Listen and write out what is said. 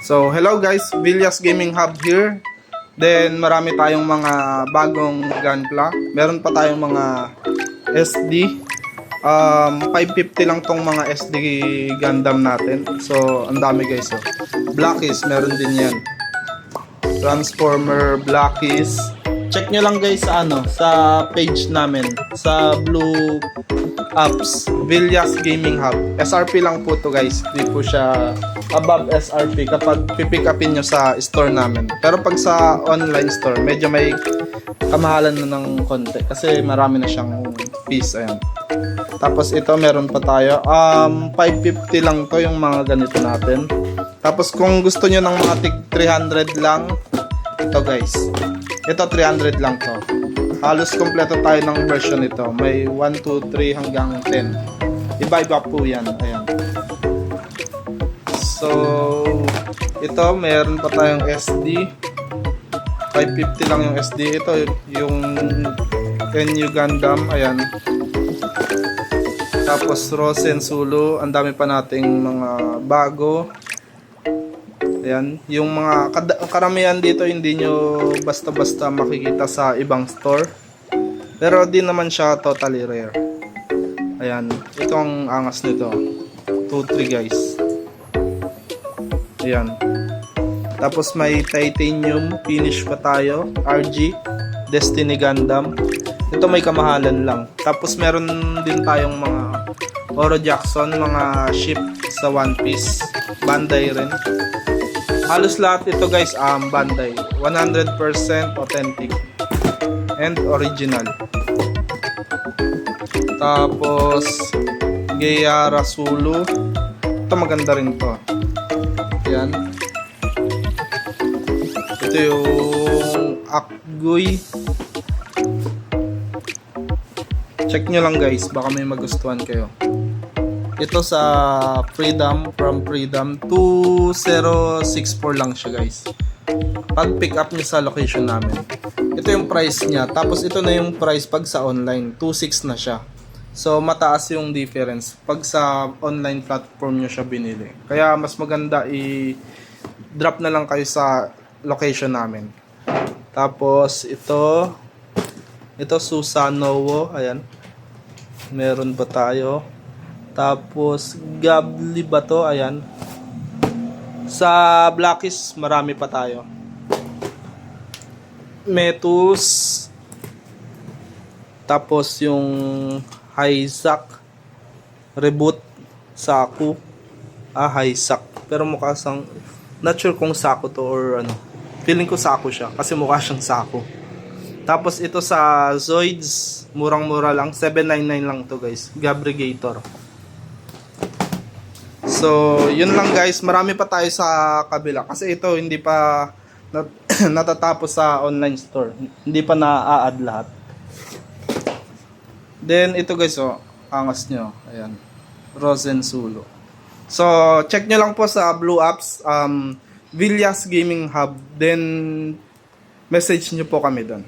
So, hello guys, Villas Gaming Hub here. Then, marami tayong mga bagong gunpla. Meron pa tayong mga SD. 550 lang tong mga SD Gundam natin. So, ang dami guys. Oh. Blackies, meron din yan. Transformer, Blackies. Check nyo lang guys sa sa page namin. Sa Blue Apps, Villas Gaming Hub. SRP lang po to guys. Di po siya above SRP kapag pipick upin nyo sa store namin. Pero pag sa online store, medyo may kamahalan na ng konti kasi marami na siyang piece. Ayan. Tapos ito meron pa tayo. 550 lang to yung mga ganito natin. Tapos kung gusto nyo ng mga tig 300 lang, ito guys. Ito 300 lang to. Halos kompleto tayo ng version nito. May 1, 2, 3 hanggang 10. Iba-iba po yan. Ayan. So, ito meron pa tayong SD. 550 lang yung SD. Ito yung NU Gundam. Ayan. Tapos Rosen Sulu. Ang dami pa nating mga bago. Ayan. Yung mga karamihan dito hindi nyo basta-basta makikita sa ibang store. Pero di naman siya totally rare. Ayan. Ito ang angas nito. 2-3 guys. Ayan. Tapos may titanium finish pa tayo. RG. Destiny Gundam. Ito may kamahalan lang. Tapos meron din tayong mga Oro Jackson. Mga ship sa One Piece. Bandai rin. Halos lahat ito guys Bandai. 100% authentic. And original. Tapos Geyara Sulu. Ito maganda rin to. Yan. Ito yung Akguy. Check nyo lang guys, baka may magustuhan kayo. Ito sa Freedom, from Freedom 2064 lang siya guys. Pag pick up nyo sa location namin. Ito yung price niya. Tapos ito na yung price pag sa online. 2.6 na siya. So mataas yung difference pag sa online platform nyo siya binili. Kaya mas maganda i-drop na lang kayo sa location namin. Tapos ito Susanowo, ayan. Meron ba tayo? Tapos Gabli ba to? Ayan. Sa Blackies marami pa tayo. Metus. Tapos yung Highsack Reboot Saku. Highsack. Pero mukha sang not sure kung Saku to or ano. Feeling ko Saku siya kasi mukha siyang Saku. Tapos ito sa Zoids, murang-mura lang, 799 lang to guys. Gabrigator. So, yun lang guys. Marami pa tayo sa kabila kasi ito hindi pa natatapos sa online store. Hindi pa na-a-add lahat. Then ito guys, angas nyo. Ayan. Rosen Sulu. So, check nyo lang po sa Blue Apps, Villas Gaming Hub. Then, message nyo po kami doon.